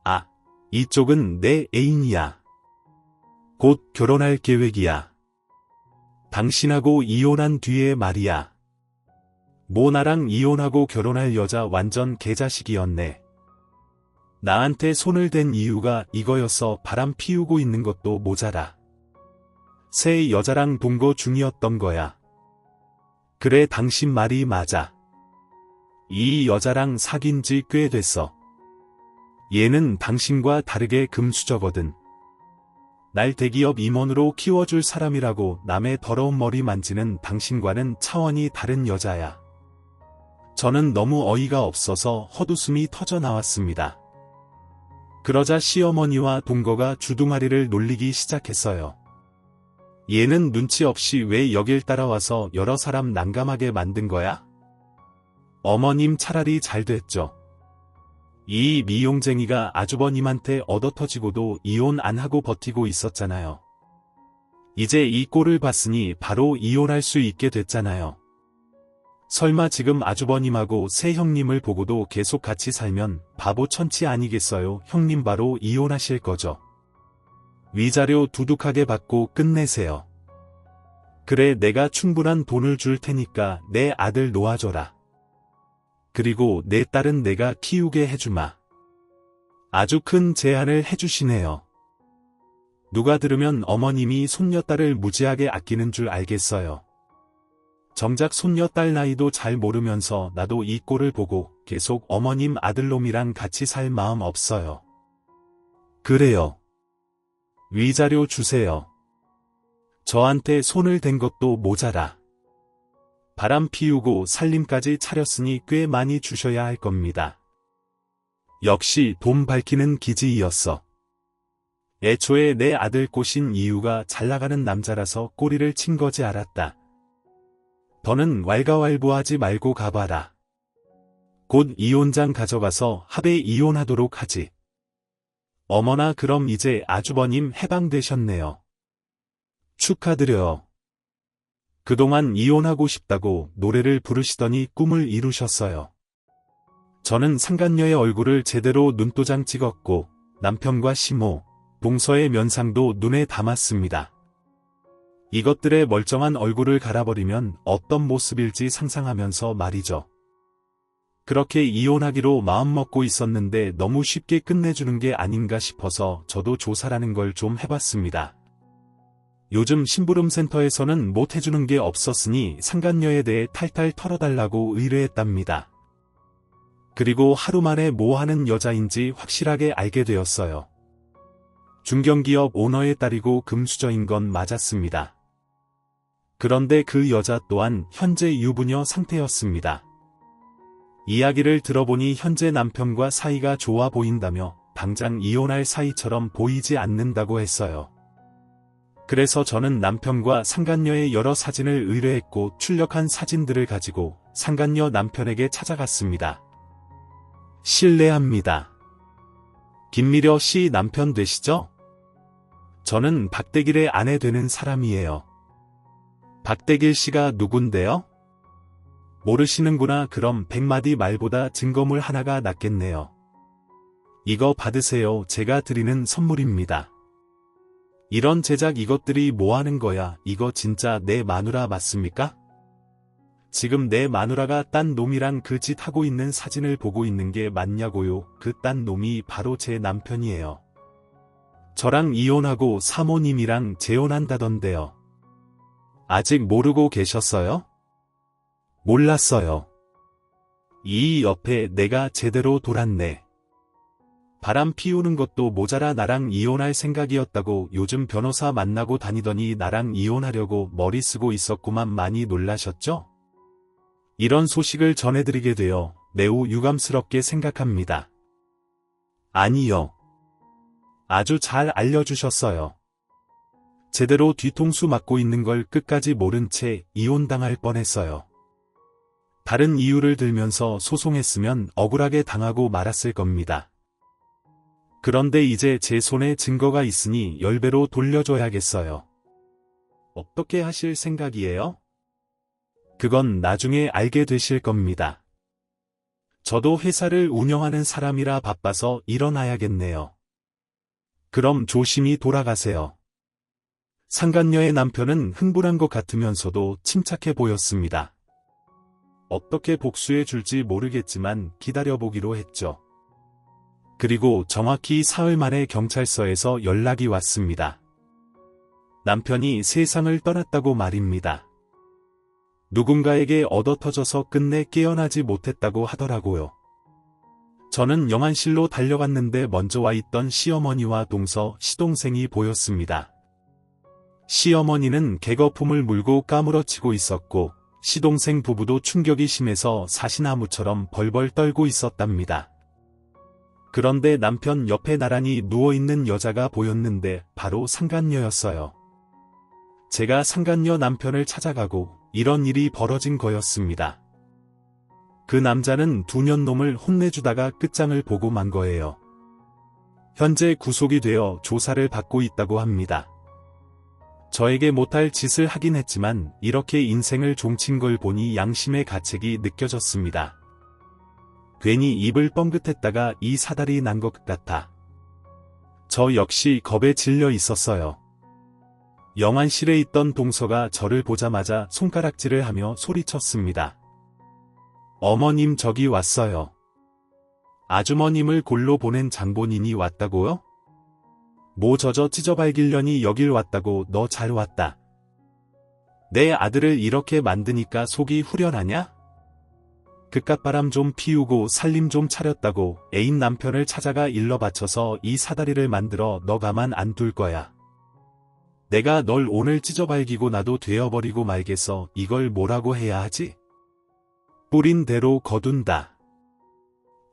아, 이쪽은 내 애인이야. 곧 결혼할 계획이야. 당신하고 이혼한 뒤에 말이야. 뭐 나랑 이혼하고 결혼할 여자 완전 개자식이었네. 나한테 손을 댄 이유가 이거였어. 바람 피우고 있는 것도 모자라. 새 여자랑 동거 중이었던 거야. 그래, 당신 말이 맞아. 이 여자랑 사귄 지 꽤 됐어. 얘는 당신과 다르게 금수저거든. 날 대기업 임원으로 키워줄 사람이라고 남의 더러운 머리 만지는 당신과는 차원이 다른 여자야. 저는 너무 어이가 없어서 헛웃음이 터져 나왔습니다. 그러자 시어머니와 동거가 주둥아리를 놀리기 시작했어요. 얘는 눈치 없이 왜 여길 따라와서 여러 사람 난감하게 만든 거야? 어머님 차라리 잘 됐죠. 이 미용쟁이가 아주버님한테 얻어터지고도 이혼 안 하고 버티고 있었잖아요. 이제 이 꼴을 봤으니 바로 이혼할 수 있게 됐잖아요. 설마 지금 아주버님하고 새 형님을 보고도 계속 같이 살면 바보 천치 아니겠어요? 형님 바로 이혼하실 거죠. 위자료 두둑하게 받고 끝내세요. 그래, 내가 충분한 돈을 줄 테니까 내 아들 놓아줘라. 그리고 내 딸은 내가 키우게 해주마. 아주 큰 제안을 해주시네요. 누가 들으면 어머님이 손녀딸을 무지하게 아끼는 줄 알겠어요. 정작 손녀딸 나이도 잘 모르면서 나도 이 꼴을 보고 계속 어머님 아들놈이랑 같이 살 마음 없어요. 그래요. 위자료 주세요. 저한테 손을 댄 것도 모자라. 바람 피우고 살림까지 차렸으니 꽤 많이 주셔야 할 겁니다. 역시 돈 밝히는 기지이었어. 애초에 내 아들 꼬신 이유가 잘나가는 남자라서 꼬리를 친 거지 알았다. 더는 왈가왈부하지 말고 가봐라. 곧 이혼장 가져가서 합의 이혼하도록 하지. 어머나, 그럼 이제 아주버님 해방되셨네요. 축하드려요. 그동안 이혼하고 싶다고 노래를 부르시더니 꿈을 이루셨어요. 저는 상간녀의 얼굴을 제대로 눈도장 찍었고 남편과 시모, 동서의 면상도 눈에 담았습니다. 이것들의 멀쩡한 얼굴을 갈아버리면 어떤 모습일지 상상하면서 말이죠. 그렇게 이혼하기로 마음먹고 있었는데 너무 쉽게 끝내주는 게 아닌가 싶어서 저도 조사라는 걸 좀 해봤습니다. 요즘 심부름센터에서는 못해주는 게 없었으니 상간녀에 대해 탈탈 털어달라고 의뢰했답니다. 그리고 하루 만에 뭐 하는 여자인지 확실하게 알게 되었어요. 중견기업 오너의 딸이고 금수저인 건 맞았습니다. 그런데 그 여자 또한 현재 유부녀 상태였습니다. 이야기를 들어보니 현재 남편과 사이가 좋아 보인다며 당장 이혼할 사이처럼 보이지 않는다고 했어요. 그래서 저는 남편과 상간녀의 여러 사진을 의뢰했고 출력한 사진들을 가지고 상간녀 남편에게 찾아갔습니다. 실례합니다. 김미려 씨 남편 되시죠? 저는 박대길의 아내 되는 사람이에요. 박대길 씨가 누군데요? 모르시는구나. 그럼 100마디 말보다 증거물 하나가 낫겠네요. 이거 받으세요. 제가 드리는 선물입니다. 이런 제작 이것들이 뭐하는 거야? 이거 진짜 내 마누라 맞습니까? 지금 내 마누라가 딴 놈이랑 그 짓 하고 있는 사진을 보고 있는 게 맞냐고요? 그 딴 놈이 바로 제 남편이에요. 저랑 이혼하고 사모님이랑 재혼한다던데요. 아직 모르고 계셨어요? 몰랐어요. 이 옆에 내가 제대로 돌았네. 바람 피우는 것도 모자라 나랑 이혼할 생각이었다고 요즘 변호사 만나고 다니더니 나랑 이혼하려고 머리 쓰고 있었구만. 많이 놀라셨죠? 이런 소식을 전해드리게 되어 매우 유감스럽게 생각합니다. 아니요. 아주 잘 알려주셨어요. 제대로 뒤통수 맞고 있는 걸 끝까지 모른 채 이혼당할 뻔했어요. 다른 이유를 들면서 소송했으면 억울하게 당하고 말았을 겁니다. 그런데 이제 제 손에 증거가 있으니 10배로 돌려줘야겠어요. 어떻게 하실 생각이에요? 그건 나중에 알게 되실 겁니다. 저도 회사를 운영하는 사람이라 바빠서 일어나야겠네요. 그럼 조심히 돌아가세요. 상간녀의 남편은 흥분한 것 같으면서도 침착해 보였습니다. 어떻게 복수해 줄지 모르겠지만 기다려보기로 했죠. 그리고 정확히 사흘 만에 경찰서에서 연락이 왔습니다. 남편이 세상을 떠났다고 말입니다. 누군가에게 얻어터져서 끝내 깨어나지 못했다고 하더라고요. 저는 영안실로 달려갔는데 먼저 와 있던 시어머니와 동서, 시동생이 보였습니다. 시어머니는 개거품을 물고 까무러치고 있었고 시동생 부부도 충격이 심해서 사시나무처럼 벌벌 떨고 있었답니다. 그런데 남편 옆에 나란히 누워있는 여자가 보였는데 바로 상간녀였어요. 제가 상간녀 남편을 찾아가고 이런 일이 벌어진 거였습니다. 그 남자는 2년 놈을 혼내주다가 끝장을 보고 만 거예요. 현재 구속이 되어 조사를 받고 있다고 합니다. 저에게 못할 짓을 하긴 했지만 이렇게 인생을 종친 걸 보니 양심의 가책이 느껴졌습니다. 괜히 입을 뻥긋했다가 이 사달이 난 것 같아. 저 역시 겁에 질려 있었어요. 영안실에 있던 동서가 저를 보자마자 손가락질을 하며 소리쳤습니다. 어머님 저기 왔어요. 아주머님을 골로 보낸 장본인이 왔다고요? 뭐 저저 찢어발기려니 여길 왔다고. 너 잘 왔다. 내 아들을 이렇게 만드니까 속이 후련하냐? 그깟 바람 좀 피우고 살림 좀 차렸다고 애인 남편을 찾아가 일러 바쳐서 이 사다리를 만들어 너 가만 안 둘 거야. 내가 널 오늘 찢어발기고 나도 되어버리고 말겠어. 이걸 뭐라고 해야 하지? 뿌린 대로 거둔다.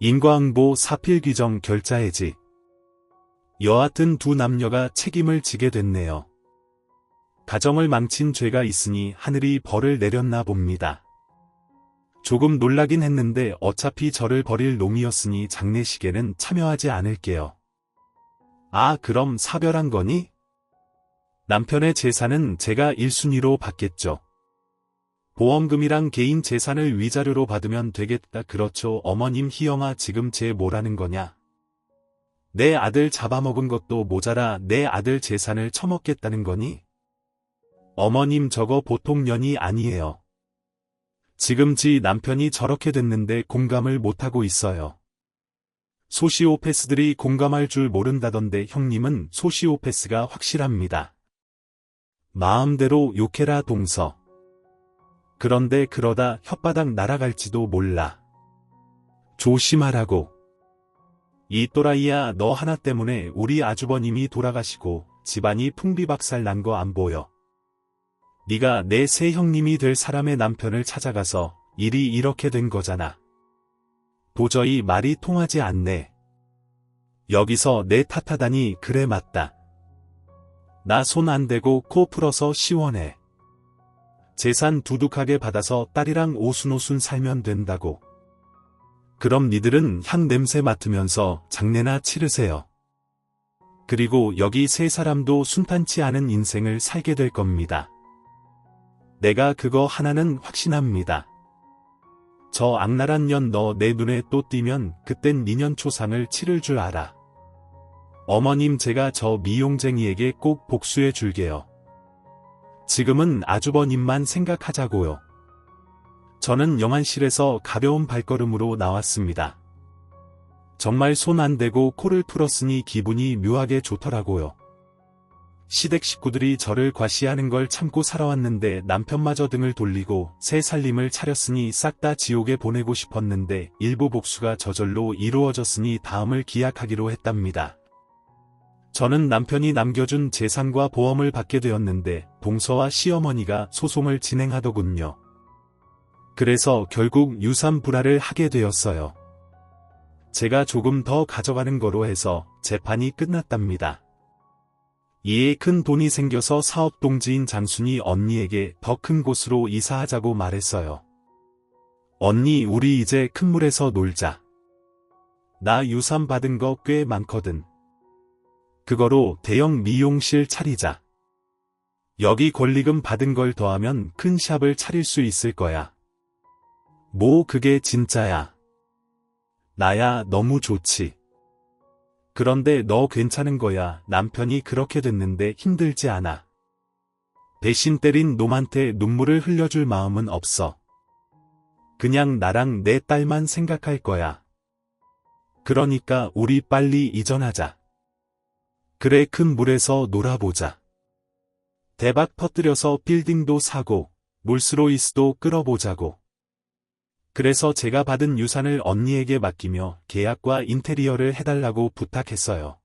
인과응보 사필규정 결자해지. 여하튼 2 남녀가 책임을 지게 됐네요. 가정을 망친 죄가 있으니 하늘이 벌을 내렸나 봅니다. 조금 놀라긴 했는데 어차피 저를 버릴 놈이었으니 장례식에는 참여하지 않을게요. 아, 그럼 사별한 거니? 남편의 재산은 제가 1순위로 받겠죠. 보험금이랑 개인 재산을 위자료로 받으면 되겠다. 그렇죠. 어머님 희영아 지금 쟤 뭐라는 거냐? 내 아들 잡아먹은 것도 모자라 내 아들 재산을 처먹겠다는 거니? 어머님 저거 보통 년이 아니에요. 지금 지 남편이 저렇게 됐는데 공감을 못하고 있어요. 소시오패스들이 공감할 줄 모른다던데 형님은 소시오패스가 확실합니다. 마음대로 욕해라 동서. 그런데 그러다 혓바닥 날아갈지도 몰라. 조심하라고. 이 또라이야 너 하나 때문에 우리 아주버님이 돌아가시고 집안이 풍비박살 난 거 안 보여. 네가 내 새 형님이 될 사람의 남편을 찾아가서 일이 이렇게 된 거잖아. 도저히 말이 통하지 않네. 여기서 내 탓하다니. 그래 맞다. 나 손 안 대고 코 풀어서 시원해. 재산 두둑하게 받아서 딸이랑 오순오순 살면 된다고. 그럼 니들은 향 냄새 맡으면서 장례나 치르세요. 그리고 여기 세 사람도 순탄치 않은 인생을 살게 될 겁니다. 내가 그거 하나는 확신합니다. 저 악랄한 년 너 내 눈에 또 띄면 그땐 니년 초상을 치를 줄 알아. 어머님 제가 저 미용쟁이에게 꼭 복수해 줄게요. 지금은 아주버님만 생각하자고요. 저는 영안실에서 가벼운 발걸음으로 나왔습니다. 정말 손 안 대고 코를 풀었으니 기분이 묘하게 좋더라고요. 시댁 식구들이 저를 과시하는 걸 참고 살아왔는데 남편마저 등을 돌리고 새 살림을 차렸으니 싹 다 지옥에 보내고 싶었는데 일부 복수가 저절로 이루어졌으니 다음을 기약하기로 했답니다. 저는 남편이 남겨준 재산과 보험을 받게 되었는데 동서와 시어머니가 소송을 진행하더군요. 그래서 결국 유산 분할을 하게 되었어요. 제가 조금 더 가져가는 거로 해서 재판이 끝났답니다. 이에 큰 돈이 생겨서 사업 동지인 장순이 언니에게 더 큰 곳으로 이사하자고 말했어요. 언니, 우리 이제 큰 물에서 놀자. 나 유산 받은 거 꽤 많거든. 그거로 대형 미용실 차리자. 여기 권리금 받은 걸 더하면 큰 샵을 차릴 수 있을 거야. 뭐 그게 진짜야. 나야 너무 좋지. 그런데 너 괜찮은 거야. 남편이 그렇게 됐는데 힘들지 않아. 대신 때린 놈한테 눈물을 흘려줄 마음은 없어. 그냥 나랑 내 딸만 생각할 거야. 그러니까 우리 빨리 이전하자. 그래, 큰 물에서 놀아보자. 대박 터뜨려서 빌딩도 사고 롤스로이스도 끌어보자고. 그래서 제가 받은 유산을 언니에게 맡기며 계약과 인테리어를 해달라고 부탁했어요.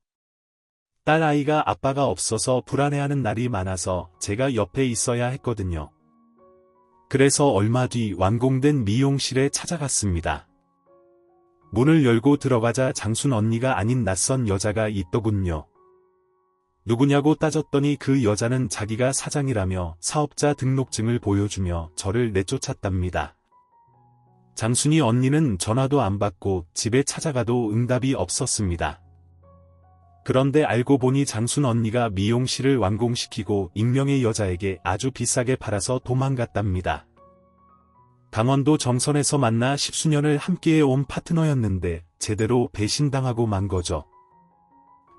딸 아이가 아빠가 없어서 불안해하는 날이 많아서 제가 옆에 있어야 했거든요. 그래서 얼마 뒤 완공된 미용실에 찾아갔습니다. 문을 열고 들어가자 장순 언니가 아닌 낯선 여자가 있더군요. 누구냐고 따졌더니 그 여자는 자기가 사장이라며 사업자 등록증을 보여주며 저를 내쫓았답니다. 장순이 언니는 전화도 안 받고 집에 찾아가도 응답이 없었습니다. 그런데 알고 보니 장순 언니가 미용실을 완공시키고 익명의 여자에게 아주 비싸게 팔아서 도망갔답니다. 강원도 정선에서 만나 10수년을 함께해온 파트너였는데 제대로 배신당하고 만 거죠.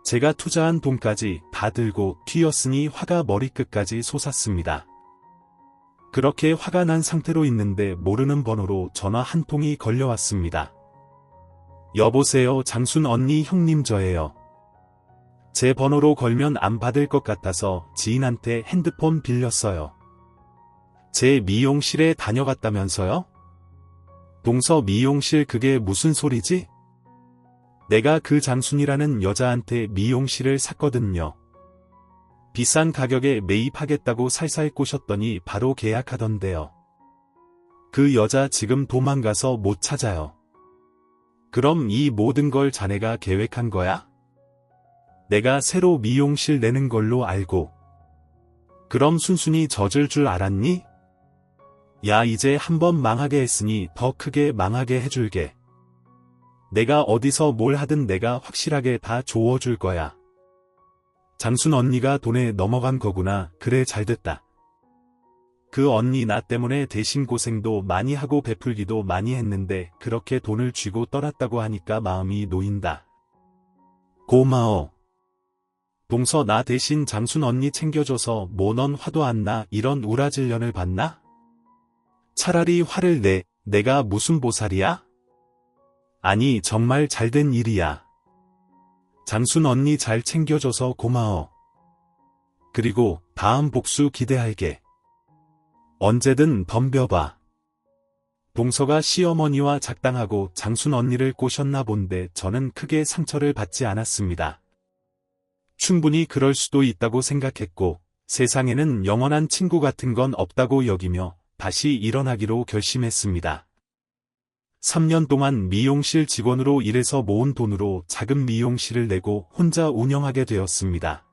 제가 투자한 돈까지 다 들고 튀었으니 화가 머리끝까지 솟았습니다. 그렇게 화가 난 상태로 있는데 모르는 번호로 전화 한 통이 걸려왔습니다. 여보세요, 장순 언니, 형님 저예요. 제 번호로 걸면 안 받을 것 같아서 지인한테 핸드폰 빌렸어요. 제 미용실에 다녀갔다면서요? 동서 미용실 그게 무슨 소리지? 내가 그 장순이라는 여자한테 미용실을 샀거든요. 비싼 가격에 매입하겠다고 살살 꼬셨더니 바로 계약하던데요. 그 여자 지금 도망가서 못 찾아요. 그럼 이 모든 걸 자네가 계획한 거야? 내가 새로 미용실 내는 걸로 알고. 그럼 순순히 젖을 줄 알았니? 야, 이제 한번 망하게 했으니 더 크게 망하게 해줄게. 내가 어디서 뭘 하든 내가 확실하게 다 조어줄 거야. 장순 언니가 돈에 넘어간 거구나. 그래, 잘됐다. 그 언니 나 때문에 대신 고생도 많이 하고 베풀기도 많이 했는데 그렇게 돈을 쥐고 떠났다고 하니까 마음이 놓인다. 고마워. 동서, 나 대신 장순 언니 챙겨줘서 뭐 넌 화도 안 나? 이런 우라질년을 봤나? 차라리 화를 내. 내가 무슨 보살이야? 아니, 정말 잘된 일이야. 장순 언니 잘 챙겨줘서 고마워. 그리고 다음 복수 기대할게. 언제든 덤벼봐. 동서가 시어머니와 작당하고 장순 언니를 꼬셨나 본데 저는 크게 상처를 받지 않았습니다. 충분히 그럴 수도 있다고 생각했고 세상에는 영원한 친구 같은 건 없다고 여기며 다시 일어나기로 결심했습니다. 3년 동안 미용실 직원으로 일해서 모은 돈으로 작은 미용실을 내고 혼자 운영하게 되었습니다.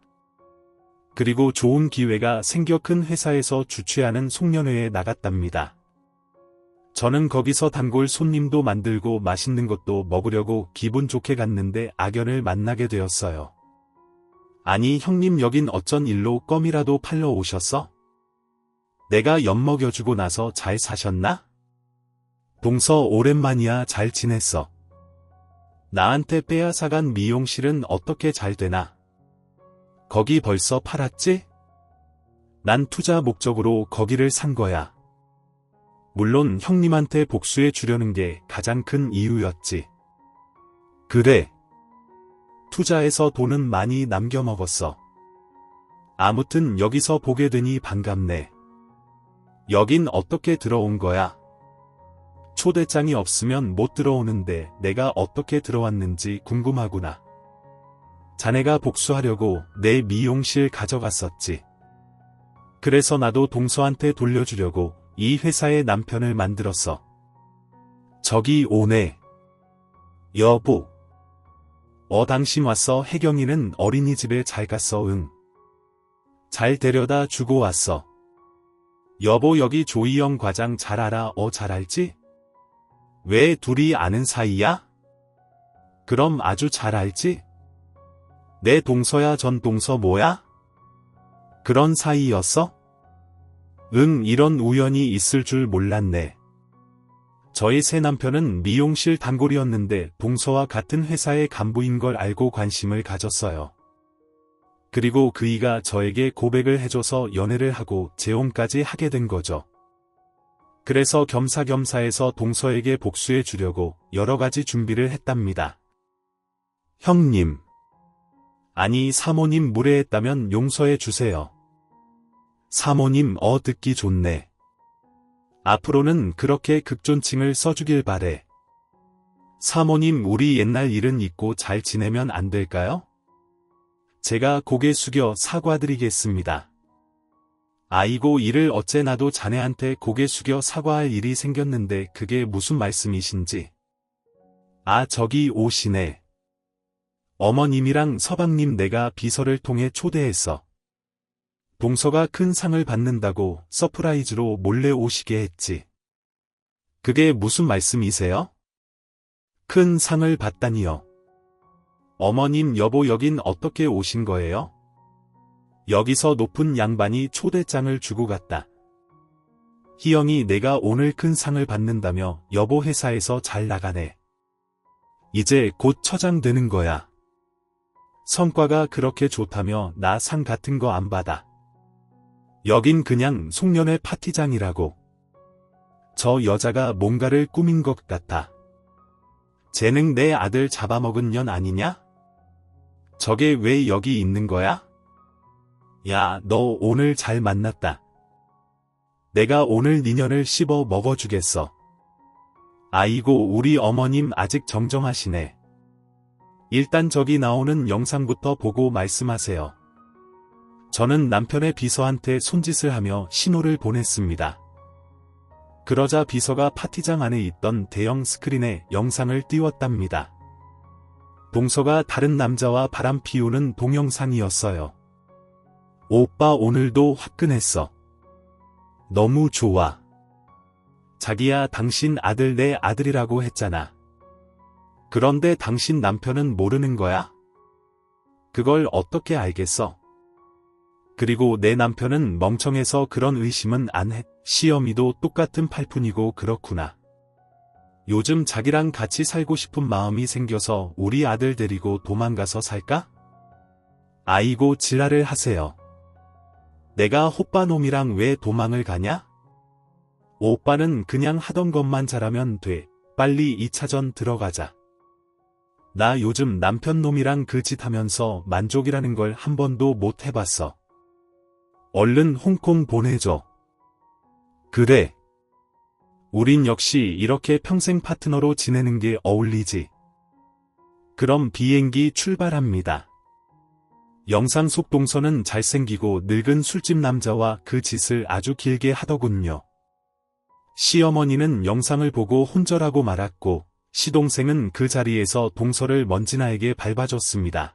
그리고 좋은 기회가 생겨 큰 회사에서 주최하는 송년회에 나갔답니다. 저는 거기서 단골 손님도 만들고 맛있는 것도 먹으려고 기분 좋게 갔는데 악연을 만나게 되었어요. 아니, 형님 여긴 어쩐 일로 껌이라도 팔러 오셨어? 내가 엿먹여주고 나서 잘 사셨나? 동서, 오랜만이야. 잘 지냈어? 나한테 빼앗아간 미용실은 어떻게 잘 되나? 거기 벌써 팔았지? 난 투자 목적으로 거기를 산 거야. 물론 형님한테 복수해 주려는 게 가장 큰 이유였지. 그래. 투자해서 돈은 많이 남겨 먹었어. 아무튼 여기서 보게 되니 반갑네. 여긴 어떻게 들어온 거야? 초대장이 없으면 못 들어오는데 내가 어떻게 들어왔는지 궁금하구나. 자네가 복수하려고 내 미용실 가져갔었지. 그래서 나도 동서한테 돌려주려고 이 회사의 남편을 만들었어. 저기 오네. 여보. 당신 왔어. 혜경이는 어린이집에 잘 갔어. 응. 잘 데려다 주고 왔어. 여보, 여기 조이영 과장 잘 알아? 잘 알지? 왜 둘이 아는 사이야? 그럼 아주 잘 알지? 내 동서야 전 동서 뭐야? 그런 사이였어? 응, 이런 우연이 있을 줄 몰랐네. 저희 새 남편은 미용실 단골이었는데 동서와 같은 회사의 간부인 걸 알고 관심을 가졌어요. 그리고 그이가 저에게 고백을 해줘서 연애를 하고 재혼까지 하게 된 거죠. 그래서 겸사겸사해서 동서에게 복수해 주려고 여러 가지 준비를 했답니다. 형님. 아니 사모님 무례했다면 용서해 주세요. 사모님 듣기 좋네. 앞으로는 그렇게 극존칭을 써주길 바래. 사모님 우리 옛날 일은 잊고 잘 지내면 안 될까요? 제가 고개 숙여 사과드리겠습니다. 아이고 이를 어째 나도 자네한테 고개 숙여 사과할 일이 생겼는데 그게 무슨 말씀이신지. 아 저기 오시네. 어머님이랑 서방님 내가 비서를 통해 초대했어. 동서가 큰 상을 받는다고 서프라이즈로 몰래 오시게 했지. 그게 무슨 말씀이세요? 큰 상을 받다니요. 어머님 여보 여긴 어떻게 오신 거예요? 여기서 높은 양반이 초대장을 주고 갔다. 희영이 내가 오늘 큰 상을 받는다며 여보 회사에서 잘 나가네. 이제 곧 처장 되는 거야. 성과가 그렇게 좋다며 나 상 같은 거 안 받아. 여긴 그냥 송년회 파티장이라고. 저 여자가 뭔가를 꾸민 것 같아. 쟤는 내 아들 잡아먹은 년 아니냐? 저게 왜 여기 있는 거야? 야, 너 오늘 잘 만났다. 내가 오늘 네 년을 씹어 먹어주겠어. 아이고 우리 어머님 아직 정정하시네. 일단 저기 나오는 영상부터 보고 말씀하세요. 저는 남편의 비서한테 손짓을 하며 신호를 보냈습니다. 그러자 비서가 파티장 안에 있던 대형 스크린에 영상을 띄웠답니다. 동서가 다른 남자와 바람 피우는 동영상이었어요. 오빠 오늘도 화끈했어. 너무 좋아. 자기야 당신 아들 내 아들이라고 했잖아. 그런데 당신 남편은 모르는 거야? 그걸 어떻게 알겠어? 그리고 내 남편은 멍청해서 그런 의심은 안 해. 시어미도 똑같은 팔푼이고 그렇구나. 요즘 자기랑 같이 살고 싶은 마음이 생겨서 우리 아들 데리고 도망가서 살까? 아이고 지랄을 하세요. 내가 호빠놈이랑 왜 도망을 가냐? 오빠는 그냥 하던 것만 잘하면 돼. 빨리 2차전 들어가자. 나 요즘 남편 놈이랑 그 짓 하면서 만족이라는 걸 한 번도 못 해봤어. 얼른 홍콩 보내줘. 그래. 우린 역시 이렇게 평생 파트너로 지내는 게 어울리지. 그럼 비행기 출발합니다. 영상 속 동서는 잘생기고 늙은 술집 남자와 그 짓을 아주 길게 하더군요. 시어머니는 영상을 보고 혼절하고 말았고 시동생은 그 자리에서 동서를 먼지나에게 밟아줬습니다.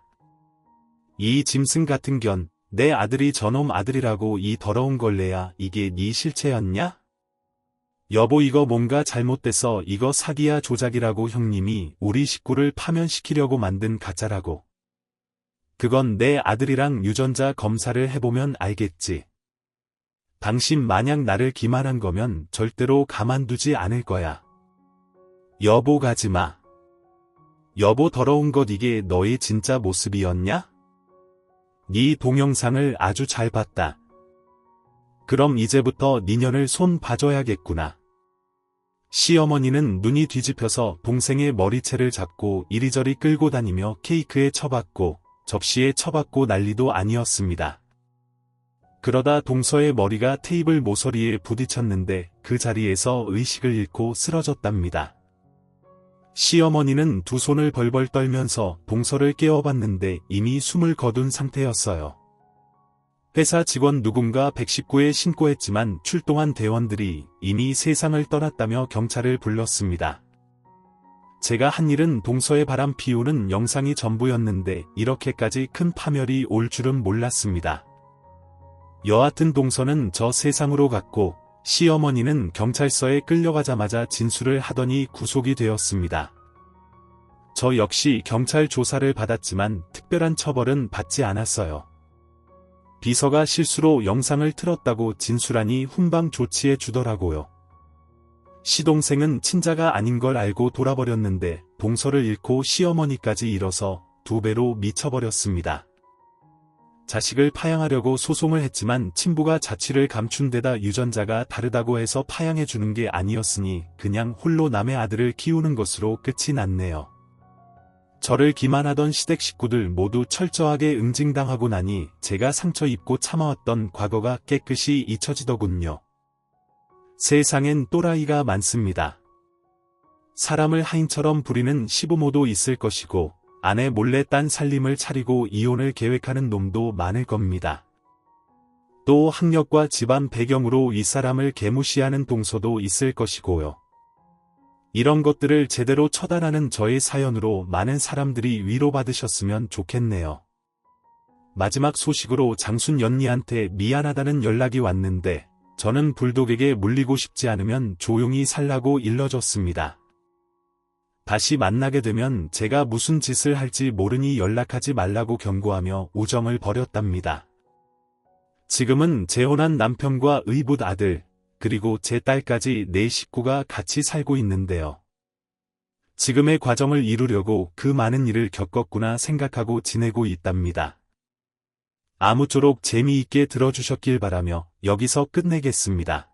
이 짐승 같은 견, 내 아들이 저놈 아들이라고 이 더러운 걸레야. 이게 네 실체였냐? 여보 이거 뭔가 잘못돼서 이거 사기야. 조작이라고. 형님이 우리 식구를 파면시키려고 만든 가짜라고. 그건 내 아들이랑 유전자 검사를 해보면 알겠지. 당신 만약 나를 기만한 거면 절대로 가만두지 않을 거야. 여보 가지마. 여보 더러운 것 이게 너의 진짜 모습이었냐? 네 동영상을 아주 잘 봤다. 그럼 이제부터 네 년을 손 봐줘야겠구나. 시어머니는 눈이 뒤집혀서 동생의 머리채를 잡고 이리저리 끌고 다니며 케이크에 쳐박고 접시에 쳐박고 난리도 아니었습니다. 그러다 동서의 머리가 테이블 모서리에 부딪혔는데 그 자리에서 의식을 잃고 쓰러졌답니다. 시어머니는 두 손을 벌벌 떨면서 동서를 깨워봤는데 이미 숨을 거둔 상태였어요. 회사 직원 누군가 119에 신고했지만 출동한 대원들이 이미 세상을 떠났다며 경찰을 불렀습니다. 제가 한 일은 동서의 바람 피우는 영상이 전부였는데 이렇게까지 큰 파멸이 올 줄은 몰랐습니다. 여하튼 동서는 저 세상으로 갔고 시어머니는 경찰서에 끌려가자마자 진술을 하더니 구속이 되었습니다. 저 역시 경찰 조사를 받았지만 특별한 처벌은 받지 않았어요. 비서가 실수로 영상을 틀었다고 진술하니 훈방 조치해 주더라고요. 시동생은 친자가 아닌 걸 알고 돌아버렸는데 동서를 잃고 시어머니까지 잃어서 2배로 미쳐버렸습니다. 자식을 파양하려고 소송을 했지만 친부가 자취를 감춘 데다 유전자가 다르다고 해서 파양해 주는 게 아니었으니 그냥 홀로 남의 아들을 키우는 것으로 끝이 났네요. 저를 기만하던 시댁 식구들 모두 철저하게 응징당하고 나니 제가 상처 입고 참아왔던 과거가 깨끗이 잊혀지더군요. 세상엔 또라이가 많습니다. 사람을 하인처럼 부리는 시부모도 있을 것이고 아내 몰래 딴 살림을 차리고 이혼을 계획하는 놈도 많을 겁니다. 또 학력과 집안 배경으로 윗사람을 개무시하는 동서도 있을 것이고요. 이런 것들을 제대로 처단하는 저의 사연으로 많은 사람들이 위로받으셨으면 좋겠네요. 마지막 소식으로 장순 연니한테 미안하다는 연락이 왔는데 저는 불독에게 물리고 싶지 않으면 조용히 살라고 일러줬습니다. 다시 만나게 되면 제가 무슨 짓을 할지 모르니 연락하지 말라고 경고하며 우정을 버렸답니다. 지금은 재혼한 남편과 의붓 아들, 그리고 제 딸까지 4 식구가 같이 살고 있는데요. 지금의 과정을 이루려고 그 많은 일을 겪었구나 생각하고 지내고 있답니다. 아무쪼록 재미있게 들어주셨길 바라며 여기서 끝내겠습니다.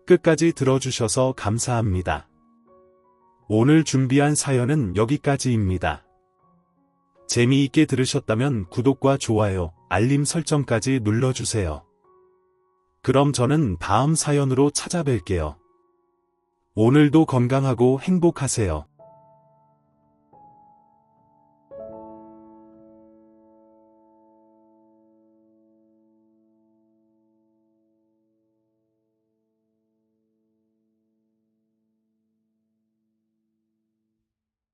끝까지 들어주셔서 감사합니다. 오늘 준비한 사연은 여기까지입니다. 재미있게 들으셨다면 구독과 좋아요, 알림 설정까지 눌러주세요. 그럼 저는 다음 사연으로 찾아뵐게요. 오늘도 건강하고 행복하세요.